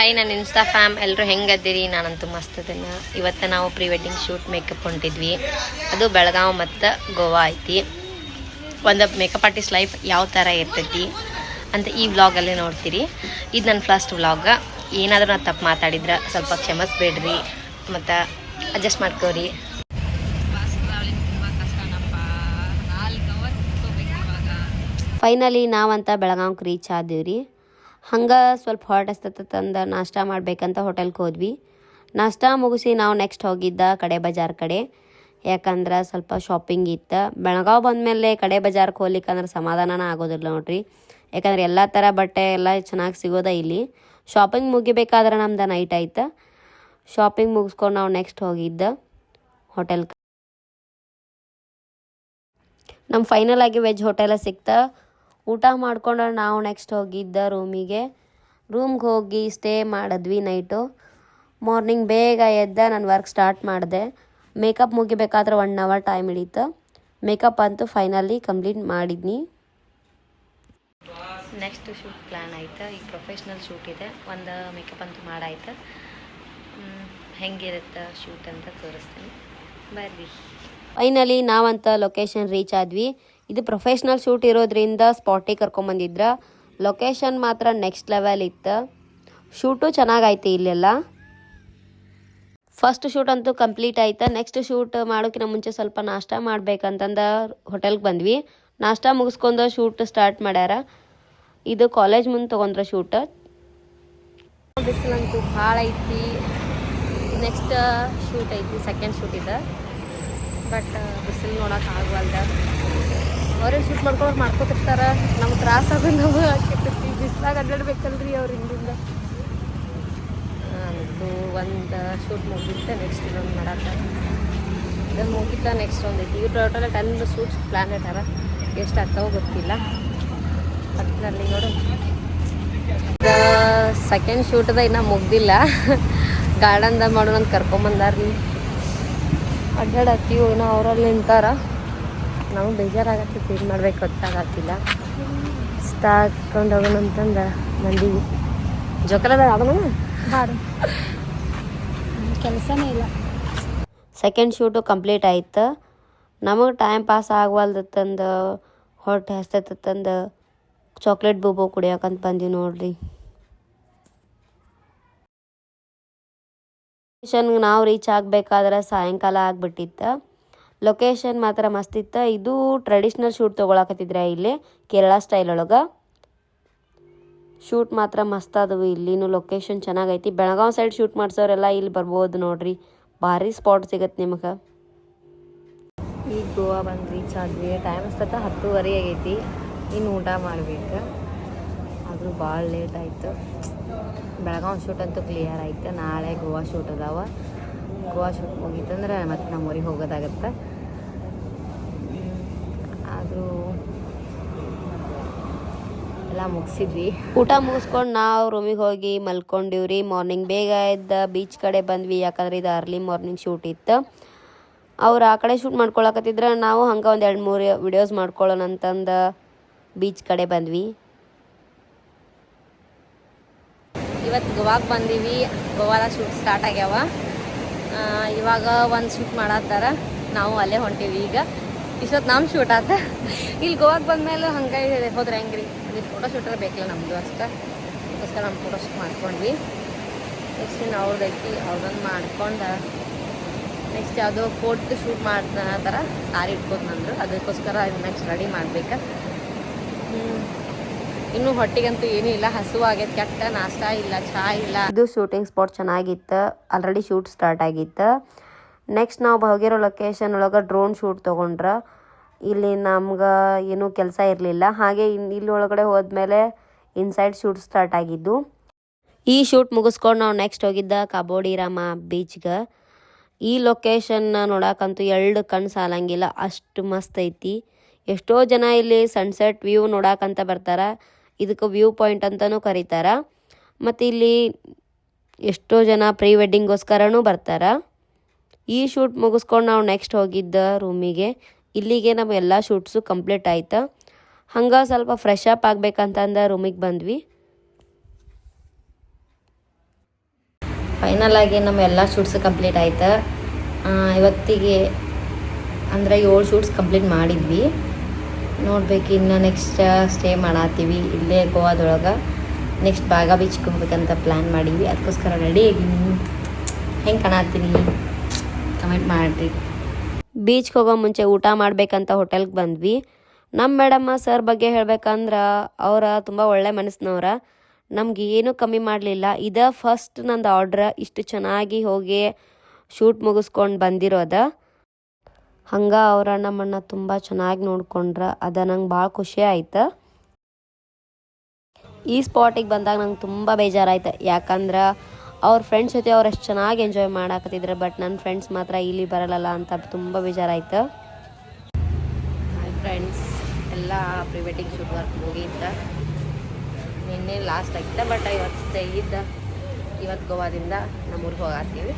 Hi ನನ್ನ insta fam ಎಲ್ಲರೂ ಹೆಂಗದ್ದೀರಿ? ನಾನಂತೂ ಮಸ್ತ್ ಅದೇನ. ಇವತ್ತು ನಾವು ಪ್ರೀ ವೆಡ್ಡಿಂಗ್ ಶೂಟ್ ಮೇಕಪ್ ಹೊಂಟಿದ್ವಿ. ಅದು ಬೆಳಗಾವಿ ಮತ್ತು ಗೋವಾ ಐತಿ. ಒಂದು ಮೇಕಪ್ ಆರ್ಟಿಸ್ಟ್ ಲೈಫ್ ಯಾವ ಥರ ಇರ್ತೈತಿ ಅಂತ ಈ ವ್ಲಾಗಲ್ಲಿ ನೋಡ್ತೀರಿ. ಇದು ನನ್ನ ಫಸ್ಟ್ ವ್ಲಾಗ್. ಏನಾದರೂ ನಾನು ತಪ್ಪು ಮಾತಾಡಿದ್ರೆ ಸ್ವಲ್ಪ ಕ್ಷಮಿಸ್ಬೇಡ್ರಿ ಮತ್ತು ಅಡ್ಜಸ್ಟ್ ಮಾಡ್ಕೋರಿ. ಫೈನಲಿ ನಾವಂತ ಬೆಳಗಾವಿಗೆ ರೀಚ್ ಆದೀವ್ರಿ. ಹಂಗೆ ಸ್ವಲ್ಪ ಹೊರಟು ಹಸ್ತತ್ತಂದು ನಾಷ್ಟ ಮಾಡ್ಬೇಕಂತ ಹೋಟೆಲ್ಗೆ ಹೋದ್ವಿ. ನಾಷ್ಟ ಮುಗಿಸಿ ನಾವು ನೆಕ್ಸ್ಟ್ ಹೋಗಿದ್ದ ಕಡೆ ಬಜಾರ್ ಕಡೆ. ಯಾಕಂದ್ರೆ ಸ್ವಲ್ಪ ಶಾಪಿಂಗ್ ಇತ್ತು. ಬೆಳಗಾವಿ ಬಂದಮೇಲೆ ಕಡೆ ಬಜಾರ್ಗೆ ಹೋಗ್ಲಿಕ್ಕಂದ್ರೆ ಸಮಾಧಾನನ ಆಗೋದಿಲ್ಲ ನೋಡ್ರಿ. ಯಾಕಂದ್ರೆ ಎಲ್ಲ ಥರ ಬಟ್ಟೆ ಎಲ್ಲ ಚೆನ್ನಾಗಿ ಸಿಗೋದ ಇಲ್ಲಿ. ಶಾಪಿಂಗ್ ಮುಗಿಬೇಕಾದ್ರೆ ನಮ್ದು ನೈಟ್ ಆಯ್ತು. ಶಾಪಿಂಗ್ ಮುಗಿಸ್ಕೊಂಡು ನಾವು ನೆಕ್ಸ್ಟ್ ಹೋಗಿದ್ದ ಹೋಟೆಲ್. ನಮ್ಮ ಫೈನಲ್ ಆಗಿ ವೆಜ್ ಹೋಟೆಲ ಸಿಕ್ತಾ. ಊಟ ಮಾಡ್ಕೊಂಡು ನಾವು ನೆಕ್ಸ್ಟ್ ಹೋಗಿದ್ದ ರೂಮ್ಗೆ ಹೋಗಿ ಸ್ಟೇ ಮಾಡಿದ್ವಿ ನೈಟು. ಮಾರ್ನಿಂಗ್ ಬೇಗ ಎದ್ದ ನಾನು ವರ್ಕ್ ಸ್ಟಾರ್ಟ್ ಮಾಡಿದೆ. ಮೇಕಪ್ ಮುಗಿಬೇಕಾದ್ರೆ 1 ಅವರ್ ಟೈಮ್ ಹಿಡೀತು. ಮೇಕಪ್ ಅಂತೂ ಫೈನಲಿ ಕಂಪ್ಲೀಟ್ ಮಾಡಿದ್ನಿ. ನೆಕ್ಸ್ಟ್ ಶೂಟ್ ಪ್ಲ್ಯಾನ್ ಆಯ್ತು. ಈಗ ಪ್ರೊಫೆಷ್ನಲ್ ಶೂಟ್ ಇದೆ. ಒಂದು ಮೇಕಪ್ ಅಂತೂ ಮಾಡಾಯ್ತು. ಹೆಂಗಿರುತ್ತೆ ಶೂಟ್ ಅಂತ ತೋರಿಸ್ತೀನಿ ಬರ್ರಿ. ಫೈನಲಿ ನಾವಂತ ಲೊಕೇಶನ್ ರೀಚ್ ಆದ್ವಿ. ಇದು ಪ್ರೊಫೆಷ್ನಲ್ ಶೂಟ್ ಇರೋದ್ರಿಂದ ಸ್ಪಾಟಿಗೆ ಕರ್ಕೊಂಬಂದಿದ್ರ. ಲೊಕೇಶನ್ ಮಾತ್ರ ನೆಕ್ಸ್ಟ್ ಲೆವೆಲ್ ಇತ್ತು. ಶೂಟು ಚೆನ್ನಾಗೈತಿ ಇಲ್ಲೆಲ್ಲ. ಫಸ್ಟ್ ಶೂಟ್ ಅಂತೂ ಕಂಪ್ಲೀಟ್ ಆಯ್ತು. ನೆಕ್ಸ್ಟ್ ಶೂಟ್ ಮಾಡೋಕ್ಕಿಂತ ಮುಂಚೆ ಸ್ವಲ್ಪ ನಾಷ್ಟ ಮಾಡ್ಬೇಕಂತಂದ ಹೋಟೆಲ್ಗೆ ಬಂದ್ವಿ. ನಾಷ್ಟ ಮುಗಿಸ್ಕೊಂಡು ಶೂಟ್ ಸ್ಟಾರ್ಟ್ ಮಾಡ್ಯಾರ. ಇದು ಕಾಲೇಜ್ ಮುಂದೆ ತೊಗೊಂಡ್ರ ಶೂಟ್. ಬಿಸಿಲಂತೂ ಭಾಳ ಐತಿ. ನೆಕ್ಸ್ಟ್ ಶೂಟ್ ಐತಿ, ಸೆಕೆಂಡ್ ಶೂಟ್ ಇದೆ. ಬಟ್ ಬಿಸಿಲು ನೋಡೋಕೆ ಆಗವಲ್ದ. ಅವರೇ ಶೂಟ್ ಮಾಡ್ಕೊತಿರ್ತಾರೆ. ನಮ್ಗೆ ತ್ರಾಸ ಆಗೋದು ನಾವು ಹಾಕಿರ್ತೀವಿ. ಬಿಸಿಲಾಗ ಅಡ್ಡಾಡ್ಬೇಕಲ್ರಿ ಅವ್ರ ಹಿಂದಿಂದ. ಅಂತೂ ಒಂದು ಶೂಟ್ ಮುಗಿಯುತ್ತೆ. ನೆಕ್ಸ್ಟ್ ಇನ್ನೊಂದು ಮಾಡತ್ತೆ. ಇದನ್ನು ಮುಗಿತಾ ನೆಕ್ಸ್ಟ್ ಒಂದು ಐತಿ. ಇವ್ರು ಟೋಟಲ್ 10 ಶೂಟ್ಸ್ ಪ್ಲ್ಯಾನ್ ಇಟ್ಟಾರ. ಎಷ್ಟು ಆಗ್ತಾವೋ ಗೊತ್ತಿಲ್ಲ. ಅದರಲ್ಲಿ ನೋಡು ಸೆಕೆಂಡ್ ಶೂಟದ ಇನ್ನೂ ಮುಗ್ದಿಲ್ಲ. ಗಾರ್ಡನ್ದಾಗ ಮಾಡೋಣ ಅಂತ ಕರ್ಕೊಂಬಂದಾರ್ರಿ. ಅಡ್ಡಾಡತ್ತೀವಿ ಏನೋ ಅವರಲ್ಲಿ ನಿಂತಾರ. ನಾವು ಬೇಜಾರಾಗತ್ತೈತಿ. ಏನು ಮಾಡ್ಬೇಕು ಗೊತ್ತಾಗತ್ತಿಲ್ಲ. ಹಾಕ್ಕೊಂಡು ಹೋಗೋಣ ಅಂತಂದು ಬಂದೀವಿ. ಜೋಕರದ ಆಗೋಣ ಕೆಲಸನೇ ಇಲ್ಲ. ಸೆಕೆಂಡ್ ಶೂಟು ಕಂಪ್ಲೀಟ್ ಆಯ್ತು. ನಮಗೆ ಟೈಮ್ ಪಾಸ್ ಆಗವಲ್ದತ್ತಂದು ಹೊಟ್ಟೆ ಹಸ್ತೈತಂದು ಚಾಕ್ಲೇಟ್ ಬೂಬು ಕುಡಿಯೋಕಂತ ಬಂದೀವಿ ನೋಡ್ರಿ. ಲೊಕೇಶನ್ಗೆ ನಾವು ರೀಚ್ ಆಗಬೇಕಾದ್ರೆ ಸಾಯಂಕಾಲ ಆಗಿಬಿಟ್ಟಿತ್ತು. ಲೊಕೇಶನ್ ಮಾತ್ರ ಮಸ್ತಿತ್ತು. ಇದು ಟ್ರೆಡಿಷ್ನಲ್ ಶೂಟ್ ತೊಗೊಳಕತ್ತಿದ್ರೆ ಇಲ್ಲಿ ಕೇರಳ ಸ್ಟೈಲ್ ಒಳಗೆ. ಶೂಟ್ ಮಾತ್ರ ಮಸ್ತ್ ಆದವು. ಇಲ್ಲಿನೂ ಲೊಕೇಶನ್ ಚೆನ್ನಾಗೈತಿ. ಬೆಳಗಾವಿ ಸೈಡ್ ಶೂಟ್ ಮಾಡ್ಸೋರೆಲ್ಲ ಇಲ್ಲಿ ಬರ್ಬೋದು ನೋಡ್ರಿ. ಭಾರಿ ಸ್ಪಾಟ್ ಸಿಗತ್ತೆ ನಿಮಗೆ. ಈಗ ಗೋವಾ ಬಂದು ರೀಚ್ ಆದ್ವಿ. ಟೈಮ್ ಅಷ್ಟತ್ತ 10:30 ಆಗೈತಿ. ಇನ್ನು ಊಟ ಮಾಡ್ಬೇಕು. ಆದರೂ ಭಾಳ ಲೇಟ್ ಆಯಿತು. ಬೆಳಗಾವಿ ಶೂಟ್ ಅಂತೂ ಕ್ಲಿಯರ್ ಆಯ್ತು. ನಾಳೆ ಗೋವಾ ಶೂಟ್ ಅದಾವ. ಗೋವಾ ಶೂಟ್ ಮುಗೀತಂದ್ರೆ ಮತ್ತೆ ನಮ್ಮ ಊರಿಗೆ ಹೋಗೋದಾಗತ್ತೆ. ಆದರೂ ಎಲ್ಲ ಮುಗಿಸಿದ್ವಿ. ಊಟ ಮುಗಿಸ್ಕೊಂಡು ನಾವು ರೂಮಿಗೆ ಹೋಗಿ ಮಲ್ಕೊಂಡಿವ್ರಿ. ಮಾರ್ನಿಂಗ್ ಬೇಗ ಎದ್ದ ಬೀಚ್ ಕಡೆ ಬಂದ್ವಿ. ಯಾಕಂದ್ರೆ ಇದು ಅರ್ಲಿ ಮಾರ್ನಿಂಗ್ ಶೂಟ್ ಇತ್ತು. ಅವ್ರು ಆ ಕಡೆ ಶೂಟ್ ಮಾಡ್ಕೊಳಕತ್ತಿದ್ರೆ ನಾವು ಹಂಗೆ ಒಂದು 2-3 ವಿಡಿಯೋಸ್ ಮಾಡ್ಕೊಳ್ಳೋಣ ಅಂತಂದು ಬೀಚ್ ಕಡೆ ಬಂದ್ವಿ. ಇವತ್ತು ಗೋವಾಗೆ ಬಂದೀವಿ. ಗೋವಾದಾಗ ಶೂಟ್ ಸ್ಟಾರ್ಟ್ ಆಗ್ಯಾವ. ಇವಾಗ ಒಂದು ಶೂಟ್ ಮಾಡತ್ತಾರ. ನಾವು ಅಲ್ಲೇ ಹೊಂಟೀವಿ. ಈಗ ಇಷ್ಟೊತ್ತು ನಮ್ಮ ಶೂಟ್ ಆತ. ಇಲ್ಲಿ ಗೋವಾಗೆ ಬಂದಮೇಲೆ ಹಂಗೆ ಹೋದ್ರೆ ಹೆಂಗೆ ರೀ. ಇದು ಫೋಟೋ ಶೂಟರ್ ಬೇಕಿಲ್ಲ ನಮ್ಮದು ಅಷ್ಟೇ. ಅದಕ್ಕೋಸ್ಕರ ನಮ್ಮ ಫೋಟೋ ಶೂಟ್ ಮಾಡ್ಕೊಂಡ್ವಿ. ನೆಕ್ಸ್ಟ್ ಇನ್ನು ಅವ್ರದ್ದೈತಿ. ಅವ್ರನ್ನ ಮಾಡ್ಕೊಂಡು ನೆಕ್ಸ್ಟ್ ಯಾವುದೋ ಫೋಟೋ ಶೂಟ್ ಮಾಡ್ತಾರ. ಸಾರಿ ಇಟ್ಕೋತಂದ್ರು. ಅದಕ್ಕೋಸ್ಕರ ನೆಕ್ಸ್ಟ್ ರೆಡಿ ಮಾಡ್ಬೇಕು. ಇನ್ನೂ ಹೊಟ್ಟಿಗಂತೂ ಏನೂ ಇಲ್ಲ. ಹಸು ಆಗೈತೆ. ಕೆಟ್ಟ ನಾಷ್ಟ ಇಲ್ಲ, ಚಹಾ ಇಲ್ಲ. ಇದು ಶೂಟಿಂಗ್ ಸ್ಪಾಟ್ ಚೆನ್ನಾಗಿತ್ತು. ಆಲ್ರೆಡಿ ಶೂಟ್ ಸ್ಟಾರ್ಟ್ ಆಗಿತ್ತು. ನೆಕ್ಸ್ಟ್ ನಾವು ಹೋಗಿರೋ ಲೊಕೇಶನ್ ಒಳಗೆ ಡ್ರೋನ್ ಶೂಟ್ ತೊಗೊಂಡ್ರೆ. ಇಲ್ಲಿ ನಮ್ಗೆ ಏನೂ ಕೆಲಸ ಇರಲಿಲ್ಲ. ಹಾಗೆ ಇಲ್ಲಿ ಒಳಗಡೆ ಹೋದ್ಮೇಲೆ ಇನ್ಸೈಡ್ ಶೂಟ್ ಸ್ಟಾರ್ಟ್ ಆಗಿದ್ದು. ಈ ಶೂಟ್ ಮುಗಿಸ್ಕೊಂಡು ನಾವು ನೆಕ್ಸ್ಟ್ ಹೋಗಿದ್ದ ಕಬೋಡಿರಾಮ ಬೀಚ್ಗೆ. ಈ ಲೊಕೇಶನ್ನ ನೋಡೋಕ್ಕಂತೂ 2 ಕಣ್ಣು ಸಾಲಂಗಿಲ್ಲ. ಅಷ್ಟು ಮಸ್ತ್ ಐತಿ. ಎಷ್ಟೋ ಜನ ಇಲ್ಲಿ ಸನ್ಸೆಟ್ ವ್ಯೂ ನೋಡೋಕ್ಕಂತ ಬರ್ತಾರೆ. ಇದಕ್ಕೆ ವ್ಯೂ ಪಾಯಿಂಟ್ ಅಂತಲೂ ಕರೀತಾರೆ. ಮತ್ತು ಇಲ್ಲಿ ಎಷ್ಟೋ ಜನ ಪ್ರೀ ವೆಡ್ಡಿಂಗೋಸ್ಕರನೂ ಬರ್ತಾರೆ. ಈ ಶೂಟ್ ಮುಗಿಸ್ಕೊಂಡು ನಾವು ನೆಕ್ಸ್ಟ್ ಹೋಗಿದ್ದ ರೂಮಿಗೆ. ಇಲ್ಲಿಗೆ ನಮ್ಮ ಎಲ್ಲ ಶೂಟ್ಸು ಕಂಪ್ಲೀಟ್ ಆಯ್ತು. ಹಂಗೆ ಸ್ವಲ್ಪ ಫ್ರೆಶ್ ಅಪ್ ಆಗಬೇಕಂತಂದು ರೂಮಿಗೆ ಬಂದ್ವಿ. ಫೈನಲ್ ಆಗಿ ನಮ್ಮ ಎಲ್ಲ ಶೂಟ್ಸ್ ಕಂಪ್ಲೀಟ್ ಆಯ್ತು. ಇವತ್ತಿಗೆ ಅಂದರೆ 7 ಶೂಟ್ಸ್ ಕಂಪ್ಲೀಟ್ ಮಾಡಿದ್ವಿ. ನೋಡ್ಬೇಕು ಇನ್ನು ನೆಕ್ಸ್ಟ್ ಸ್ಟೇ ಮಾಡತ್ತೀವಿ ಇಲ್ಲೇ ಗೋವಾದೊಳಗೆ. ನೆಕ್ಸ್ಟ್ ಬಾಗ ಬೀಚ್ಗೆ ಹೋಗ್ಬೇಕಂತ ಪ್ಲ್ಯಾನ್ ಮಾಡೀವಿ. ಅದಕ್ಕೋಸ್ಕರ ರೆಡಿ ಆಗಿನಿ. ಹೆಂಗೆ ಕಾಣತ್ತೀನಿ ಕಮೆಂಟ್ ಮಾಡಿರಿ. ಬೀಚ್ಗೆ ಹೋಗೋ ಮುಂಚೆ ಊಟ ಮಾಡಬೇಕಂತ ಹೋಟೆಲ್ಗೆ ಬಂದ್ವಿ. ನಮ್ಮ ಮೇಡಮ್ಮ ಸರ್ ಬಗ್ಗೆ ಹೇಳ್ಬೇಕಂದ್ರೆ ಅವರ ತುಂಬ ಒಳ್ಳೆ ಮನಸ್ಸಿನವ್ರ. ನಮ್ಗೆ ಏನೂ ಕಮ್ಮಿ ಮಾಡಲಿಲ್ಲ. ಇದೇ ಫಸ್ಟ್ ನಂದು ಆರ್ಡ್ರ್ ಇಷ್ಟು ಚೆನ್ನಾಗಿ ಹೋಗಿ ಶೂಟ್ ಮುಗಿಸ್ಕೊಂಡು ಬಂದಿರೋದ. ಹಂಗೆ ಅವರ ನಮ್ಮನ್ನು ತುಂಬ ಚೆನ್ನಾಗಿ ನೋಡ್ಕೊಂಡ್ರೆ ಅದು ನಂಗೆ ಭಾಳ ಖುಷಿ ಆಯ್ತು. ಈ ಸ್ಪಾಟಿಗೆ ಬಂದಾಗ ನಂಗೆ ತುಂಬ ಬೇಜಾರಾಯ್ತು. ಯಾಕಂದ್ರೆ ಅವ್ರ ಫ್ರೆಂಡ್ಸ್ ಜೊತೆ ಅವ್ರು ಎಷ್ಟು ಚೆನ್ನಾಗಿ ಎಂಜಾಯ್ ಮಾಡಾಕತ್ತಿದ್ರು. ಬಟ್ ನನ್ನ ಫ್ರೆಂಡ್ಸ್ ಮಾತ್ರ ಇಲ್ಲಿ ಬರಲ್ಲ ಅಂತ ತುಂಬ ಬೇಜಾರಾಯ್ತು. ಹಾಯ್ ಫ್ರೆಂಡ್ಸ್, ಎಲ್ಲ ಪ್ರೀ ವೆಡ್ಡಿಂಗ್ ಶೂಟ್ ವರ್ಕ್ ಮುಗಿಯಿದ್ದ. ನಿನ್ನೆ ಲಾಸ್ಟ್ ಆಗಿದ್ದ. ಬಟ್ ಇವತ್ತು ಸ್ಟೇ ಇದ್ದ. ಇವತ್ತು ಗೋವಾದಿಂದ ನಮ್ಮೂರಿಗೆ ಹೋಗಾತೀವಿ.